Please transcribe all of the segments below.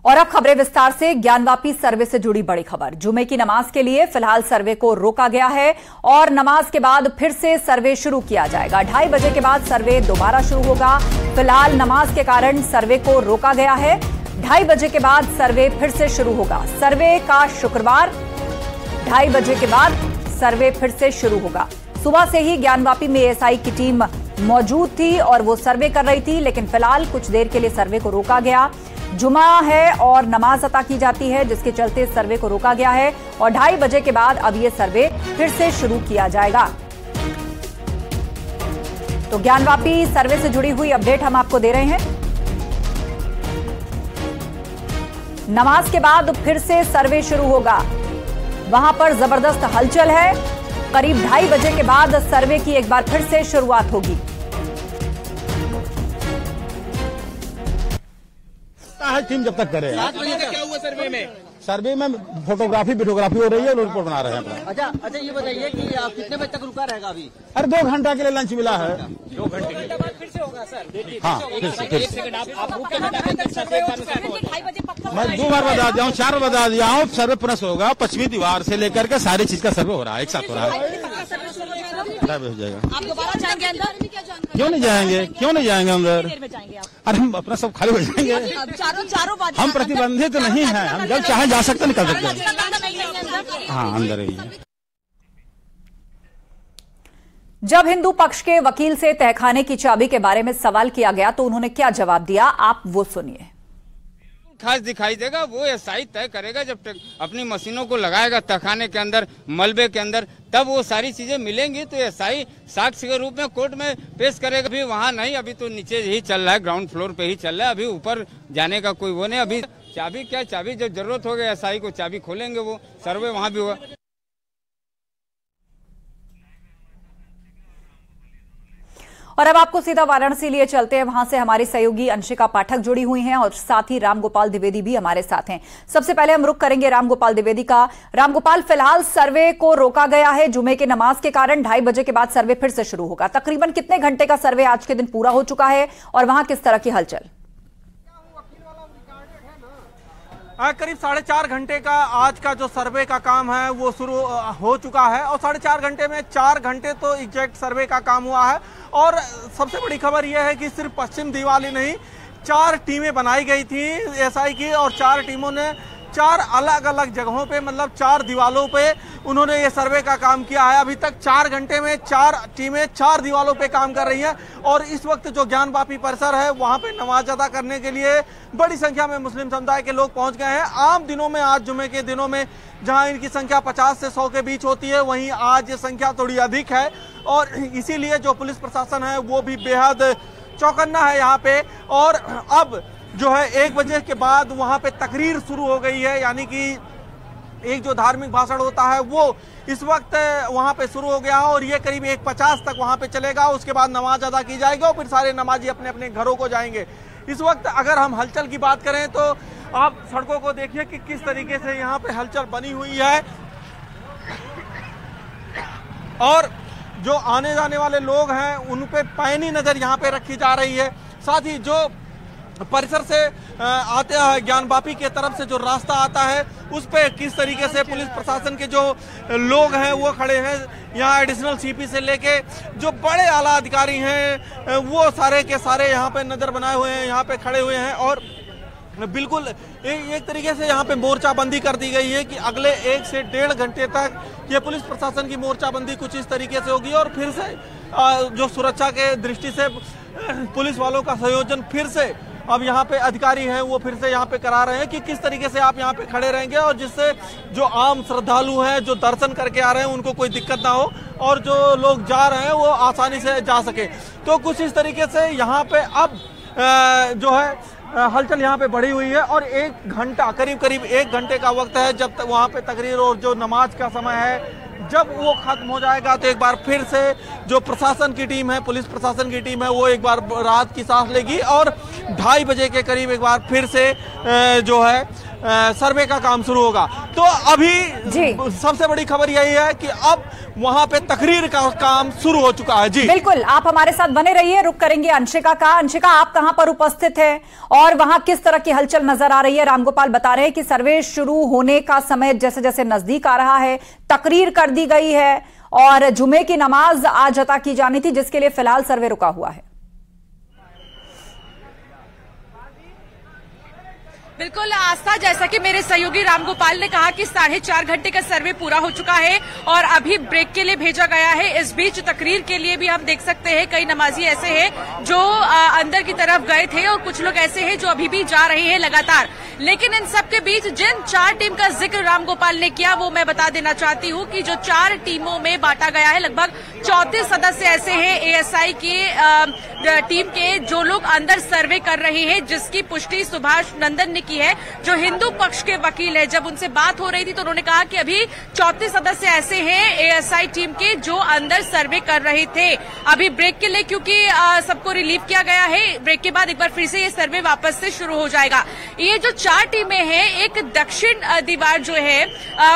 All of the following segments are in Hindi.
और अब खबरें विस्तार से। ज्ञानवापी सर्वे से जुड़ी बड़ी खबर। जुमे की नमाज के लिए फिलहाल सर्वे को रोका गया है और नमाज के बाद फिर से सर्वे शुरू किया जाएगा। 2:30 बजे के बाद सर्वे दोबारा शुरू होगा। फिलहाल नमाज के कारण सर्वे को रोका गया है। 2:30 बजे के बाद सर्वे फिर से शुरू होगा। सर्वे का शुक्रवार 2:30 बजे के बाद सर्वे फिर से शुरू होगा। सुबह से ही ज्ञानवापी में एएसआई की टीम मौजूद थी और वो सर्वे कर रही थी, लेकिन फिलहाल कुछ देर के लिए सर्वे को रोका गया। जुमा है और नमाज अता की जाती है, जिसके चलते सर्वे को रोका गया है और 2:30 बजे के बाद अब ये सर्वे फिर से शुरू किया जाएगा। तो ज्ञानवापी सर्वे से जुड़ी हुई अपडेट हम आपको दे रहे हैं। नमाज के बाद फिर से सर्वे शुरू होगा। वहां पर जबरदस्त हलचल है। करीब 2:30 बजे के बाद सर्वे की एक बार फिर से शुरुआत होगी। टीम जब तक करे। क्या हुआ सर्वे में फोटोग्राफी वीडियोग्राफी हो रही है और रिपोर्ट बना रहे हैं। अच्छा ये बताइए कि आप कितने बजे तक रुका रहेगा अभी? अरे 2 घंटा के लिए लंच मिला है। 2 घंटे के बाद फिर से होगा सर? हाँ फिर से। मैं 2 बार बता दिया हूँ, 4 बार बता दिया हूँ। सर्वे पुनः होगा। पश्चिमी दीवार से लेकर के सारी चीज का सर्वे हो रहा है, एक साथ हो रहा है। हो जाएगा। आप दोबारा जाएंगे अंदर? क्यों नहीं जाएंगे, क्यों नहीं जाएंगे अंदर? अरे हम अपना सब खाली हो जाएंगे। चारों हम प्रतिबंधित नहीं है, हम जब चाहे जा सकते निकल सकते हैं। हाँ अंदर ही। जब हिंदू पक्ष के वकील से तहखाने की चाबी के बारे में सवाल किया गया तो उन्होंने क्या जवाब दिया, आप वो सुनिए। खास दिखाई देगा वो एसआई तय करेगा। जब तक अपनी मशीनों को लगाएगा तहखाने के अंदर, मलबे के अंदर, तब वो सारी चीजें मिलेंगी तो एसआई साक्ष्य के रूप में कोर्ट में पेश करेगा। अभी वहाँ नहीं, अभी तो नीचे ही चल रहा है, ग्राउंड फ्लोर पे ही चल रहा है। अभी ऊपर जाने का कोई वो नहीं। अभी चाबी क्या चाबी, जब जरूरत हो गया एसआई को चाबी खोलेंगे, वो सर्वे वहाँ भी होगा। और अब आपको सीधा वाराणसी लिए चलते हैं। वहां से हमारी सहयोगी अंशिका पाठक जुड़ी हुई हैं और साथ ही रामगोपाल द्विवेदी भी हमारे साथ हैं। सबसे पहले हम रुख करेंगे रामगोपाल द्विवेदी का। रामगोपाल, फिलहाल सर्वे को रोका गया है जुमे के नमाज के कारण। 2:30 बजे के बाद सर्वे फिर से शुरू होगा। तकरीबन कितने घंटे का सर्वे आज के दिन पूरा हो चुका है और वहां किस तरह की हलचल? करीब 4.5 घंटे का आज का जो सर्वे का काम है वो शुरू हो चुका है और 4.5 घंटे में 4 घंटे तो एग्जैक्ट सर्वे का काम हुआ है। और सबसे बड़ी खबर यह है कि सिर्फ पश्चिम दीवार ही नहीं, 4 टीमें बनाई गई थी एसआई की और 4 टीमों ने 4 अलग अलग जगहों पे, मतलब 4 दीवालों पे उन्होंने ये सर्वे का काम किया है। अभी तक 4 घंटे में 4 टीमें 4 दीवालों पे काम कर रही हैं और इस वक्त जो ज्ञानवापी परिसर है वहां पे नमाज अदा करने के लिए बड़ी संख्या में मुस्लिम समुदाय के लोग पहुंच गए हैं। आम दिनों में, आज जुमे के दिनों में जहां इनकी संख्या 50 से 100 के बीच होती है, वहीं आज ये संख्या थोड़ी अधिक है और इसीलिए जो पुलिस प्रशासन है वो भी बेहद चौकन्ना है यहाँ पे। और अब जो है 1 बजे के बाद वहां पे तकरीर शुरू हो गई है, यानी कि एक जो धार्मिक भाषण होता है वो इस वक्त वहां पे शुरू हो गया है और ये करीब 1:50 तक वहां पे चलेगा। उसके बाद नमाज अदा की जाएगी और फिर सारे नमाजी अपने अपने घरों को जाएंगे। इस वक्त अगर हम हलचल की बात करें तो आप सड़कों को देखिए कि किस तरीके से यहाँ पे हलचल बनी हुई है और जो आने जाने वाले लोग हैं उन पे पैनी नजर यहाँ पे रखी जा रही है। साथ ही जो परिसर से आते हैं ज्ञानवापी के तरफ से जो रास्ता आता है उस पे किस तरीके से पुलिस प्रशासन के जो लोग हैं वो खड़े हैं। यहाँ एडिशनल सीपी से लेके जो बड़े आला अधिकारी हैं वो सारे के सारे यहाँ पे नजर बनाए हुए हैं, यहाँ पे खड़े हुए हैं और बिल्कुल एक तरीके से यहाँ पे मोर्चाबंदी कर दी गई है कि अगले 1 से 1.5 घंटे तक ये पुलिस प्रशासन की मोर्चाबंदी कुछ इस तरीके से होगी और फिर से जो सुरक्षा के दृष्टि से पुलिस वालों का संयोजन फिर से अब यहाँ पे अधिकारी हैं वो फिर से यहाँ पे करा रहे हैं कि किस तरीके से आप यहाँ पे खड़े रहेंगे और जिससे जो आम श्रद्धालु हैं जो दर्शन करके आ रहे हैं उनको कोई दिक्कत ना हो और जो लोग जा रहे हैं वो आसानी से जा सके। तो कुछ इस तरीके से यहाँ पे अब जो है हलचल यहाँ पे बढ़ी हुई है और 1 घंटा, करीब 1 घंटे का वक्त है जब तक वहाँ पे तकरीर और जो नमाज का समय है जब वो खत्म हो जाएगा तो एक बार फिर से जो प्रशासन की टीम है, पुलिस प्रशासन की टीम है, वो एक बार राहत की सांस लेगी और 2:30 बजे के करीब एक बार फिर से जो है सर्वे का काम शुरू होगा। तो अभी सबसे बड़ी खबर यही है कि अब वहां पे तकरीर का काम शुरू हो चुका है। जी बिल्कुल, आप हमारे साथ बने रहिए। रुक करेंगे अंशिका का। अंशिका, आप कहां पर उपस्थित है और वहां किस तरह की हलचल नजर आ रही है? रामगोपाल बता रहे हैं कि सर्वे शुरू होने का समय जैसे जैसे नजदीक आ रहा है, तकरीर कर दी गई है और जुमे की नमाज आज अता की जानी थी, जिसके लिए फिलहाल सर्वे रुका हुआ है। बिल्कुल आस्था, जैसा कि मेरे सहयोगी रामगोपाल ने कहा कि 4.5 घंटे का सर्वे पूरा हो चुका है और अभी ब्रेक के लिए भेजा गया है। इस बीच तकरीर के लिए भी हम देख सकते हैं कई नमाजी ऐसे हैं जो अंदर की तरफ गए थे और कुछ लोग ऐसे हैं जो अभी भी जा रहे हैं लगातार। लेकिन इन सब के बीच जिन 4 टीम का जिक्र रामगोपाल ने किया वो मैं बता देना चाहती हूँ कि जो 4 टीमों में बांटा गया है, लगभग 34 सदस्य ऐसे हैं एएसआई की टीम के जो लोग अंदर सर्वे कर रहे हैं, जिसकी पुष्टि सुभाष नंदन ने की है, जो हिंदू पक्ष के वकील है। जब उनसे बात हो रही थी तो उन्होंने कहा कि अभी 34 सदस्य ऐसे हैं एएसआई टीम के जो अंदर सर्वे कर रहे थे। अभी ब्रेक के लिए क्योंकि सबको रिलीव किया गया है, ब्रेक के बाद एक बार फिर से ये सर्वे वापस से शुरू हो जाएगा। ये जो 4 टीमें हैं, एक दक्षिण दीवार जो है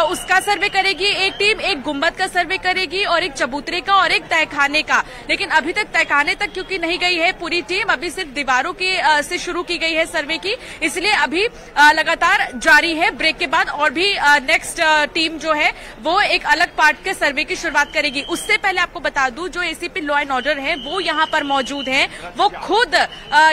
उसका सर्वे करेगी एक टीम, एक गुम्बद का सर्वे करेगी और एक चबूतरे का और एक तहखाने का। लेकिन अभी तक तहखाने तक क्योंकि नहीं गई है पूरी टीम, अभी सिर्फ दीवारों की से शुरू की गई है सर्वे की, इसलिए अभी लगातार जारी है। ब्रेक के बाद और भी नेक्स्ट टीम जो है वो एक अलग पार्ट के सर्वे की शुरुआत करेगी। उससे पहले आपको बता दूं जो एसीपी लॉ एंड ऑर्डर है वो यहाँ पर मौजूद हैं, वो खुद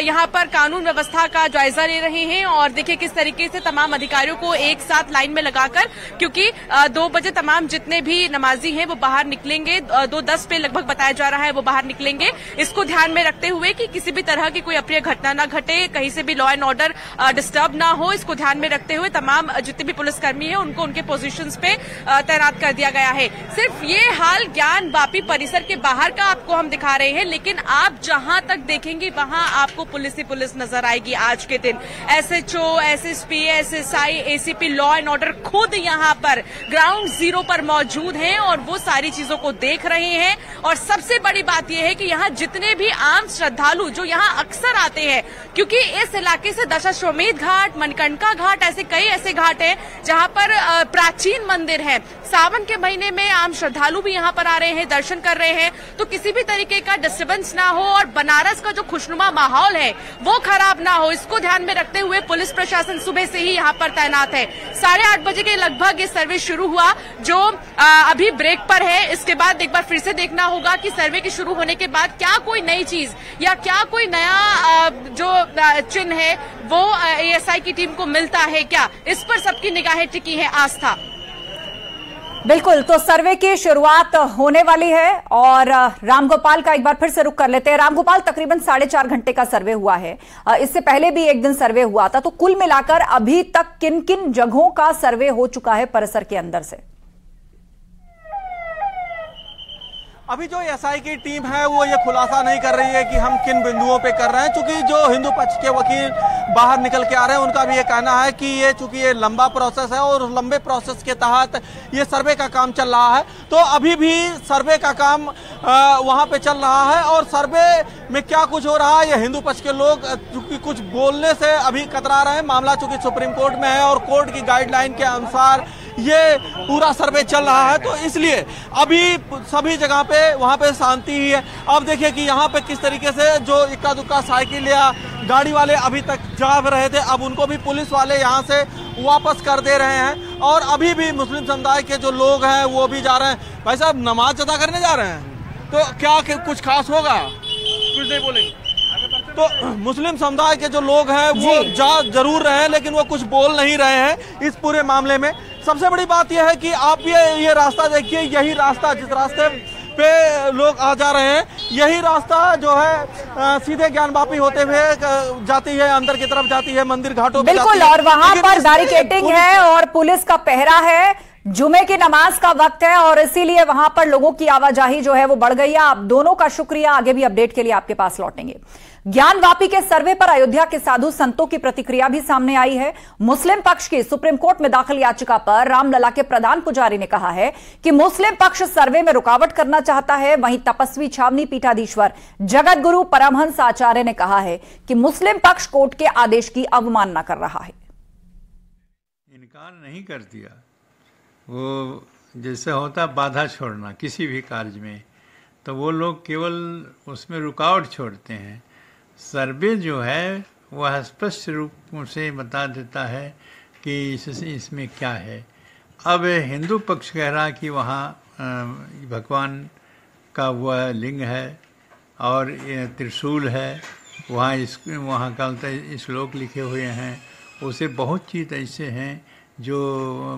यहाँ पर कानून व्यवस्था का जायजा ले रहे हैं और देखिए किस तरीके से तमाम अधिकारियों को एक साथ लाइन में लगाकर, क्योंकि 2 बजे तमाम जितने भी नमाजी हैं वो बाहर निकलेंगे, 2:10 पे लगभग बताया जा रहा है वो बाहर निकलेंगे। इसको ध्यान में रखते हुए कि किसी भी तरह की कोई अप्रिय घटना न घटे, कहीं से भी लॉ एंड ऑर्डर डिस्टर्ब ना हो, इसको ध्यान में रखते हुए तमाम जितने भी पुलिसकर्मी हैं उनको उनके पोजीशंस पे तैनात कर दिया गया है। सिर्फ ये हाल ज्ञान वापी परिसर के बाहर का आपको हम दिखा रहे हैं, लेकिन आप जहां तक देखेंगे वहां आपको पुलिस ही पुलिस नजर आएगी आज के दिन। SHO, SSP, SSI, ACP law and order खुद यहां पर ग्राउंड जीरो पर मौजूद हैं और वो सारी चीजों को देख रहे हैं। और सबसे बड़ी बात यह है कि यहाँ जितने भी आम श्रद्धालु जो यहाँ अक्सर आते हैं, क्योंकि इस इलाके से दशाश्वमेध घाट, मनकंटका घाट, ऐसे कई ऐसे घाट हैं जहां पर प्राचीन मंदिर है। सावन के महीने में आम श्रद्धालु भी यहां पर आ रहे हैं, दर्शन कर रहे हैं, तो किसी भी तरीके का डिस्टर्बेंस ना हो और बनारस का जो खुशनुमा माहौल है वो खराब ना हो, इसको ध्यान में रखते हुए पुलिस प्रशासन सुबह से ही यहां पर तैनात है। 8:30 बजे के लगभग ये सर्वे शुरू हुआ जो अभी ब्रेक पर है। इसके बाद एक बार फिर से देखना होगा कि सर्वे के शुरू होने के बाद क्या कोई नई चीज या क्या कोई नया जो चिन्ह है वो एएसआई की टीम को मिलता है क्या, इस पर सबकी निगाहें टिकी है। आस्था, बिल्कुल, तो सर्वे की शुरुआत होने वाली है और रामगोपाल का एक बार फिर से रुख कर लेते हैं। रामगोपाल, तकरीबन 4.5 घंटे का सर्वे हुआ है, इससे पहले भी एक दिन सर्वे हुआ था, तो कुल मिलाकर अभी तक किन किन जगहों का सर्वे हो चुका है परिसर के अंदर से? अभी जो एसआई की टीम है वो ये खुलासा नहीं कर रही है कि हम किन बिंदुओं पे कर रहे हैं, क्योंकि जो हिंदू पक्ष के वकील बाहर निकल के आ रहे हैं उनका भी ये कहना है कि ये चूंकि ये लंबा प्रोसेस है और लंबे प्रोसेस के तहत ये सर्वे का काम चल रहा है, तो अभी भी सर्वे का काम वहां पे चल रहा है। और सर्वे में क्या कुछ हो रहा है, ये हिंदू पक्ष के लोग चूंकि कुछ बोलने से अभी कतरा रहे हैं। मामला चूंकि सुप्रीम कोर्ट में है और कोर्ट की गाइडलाइन के अनुसार ये पूरा सर्वे चल रहा है, तो इसलिए अभी सभी जगह पे वहां पे शांति ही है। अब देखिए कि यहाँ पे किस तरीके से जो इक्का दुक्का साइकिल या गाड़ी वाले अभी तक जा रहे थे, अब उनको भी पुलिस वाले यहाँ से वापस कर दे रहे हैं। और अभी भी मुस्लिम समुदाय के जो लोग हैं वो भी जा रहे हैं। भाई साहब, नमाज अदा करने जा रहे हैं, तो क्या कुछ खास होगा? कुछ नहीं बोलेंगे। तो मुस्लिम समुदाय के जो लोग हैं वो जा जरूर रहे हैं, लेकिन वो कुछ बोल नहीं रहे हैं इस पूरे मामले में। सबसे बड़ी बात यह है कि आप ये रास्ता देखिए, यही रास्ता जिस रास्ते पे लोग आ जा रहे हैं, यही रास्ता जो है सीधे ज्ञान वापी होते हुए जाती है, अंदर की तरफ जाती है, मंदिर घाटों पे बिल्कुल। और वहां पर बैरिकेडिंग है और पुलिस का पहरा है, जुमे की नमाज का वक्त है और इसीलिए वहां पर लोगों की आवाजाही जो है वो बढ़ गई है। आप दोनों का शुक्रिया, आगे भी अपडेट के लिए आपके पास लौटेंगे। ज्ञान वापी के सर्वे पर अयोध्या के साधु संतों की प्रतिक्रिया भी सामने आई है। मुस्लिम पक्ष की सुप्रीम कोर्ट में दाखिल याचिका पर रामलला के प्रधान पुजारी ने कहा है कि मुस्लिम पक्ष सर्वे में रुकावट करना चाहता है। वहीं तपस्वी छावनी पीठाधीश्वर जगत गुरु परमहंस आचार्य ने कहा है कि मुस्लिम पक्ष कोर्ट के आदेश की अवमानना कर रहा है। स्वीकार नहीं कर दिया। वो जैसे होता बाधा छोड़ना किसी भी कार्य में, तो वो लोग केवल उसमें रुकावट छोड़ते हैं। सर्वे जो है वह स्पष्ट रूप से बता देता है कि इसमें क्या है। अब हिंदू पक्ष कह रहा कि वहाँ भगवान का वह लिंग है और त्रिशूल है, वहाँ का श्लोक लिखे हुए हैं, उसे बहुत चीज़ ऐसे हैं जो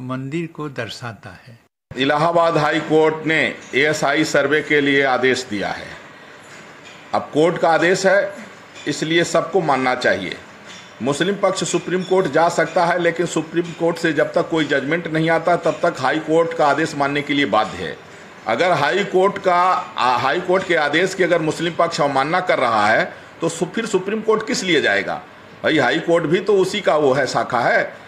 मंदिर को दर्शाता है। इलाहाबाद हाई कोर्ट ने ASI सर्वे के लिए आदेश दिया है। अब कोर्ट का आदेश है, इसलिए सबको मानना चाहिए। मुस्लिम पक्ष सुप्रीम कोर्ट जा सकता है, लेकिन सुप्रीम कोर्ट से जब तक कोई जजमेंट नहीं आता तब तक हाई कोर्ट का आदेश मानने के लिए बाध्य है। अगर हाई कोर्ट के आदेश की अगर मुस्लिम पक्ष अवमानना कर रहा है तो फिर सुप्रीम कोर्ट किस लिए जाएगा? भाई हाई कोर्ट भी तो उसी का वो है, शाखा है।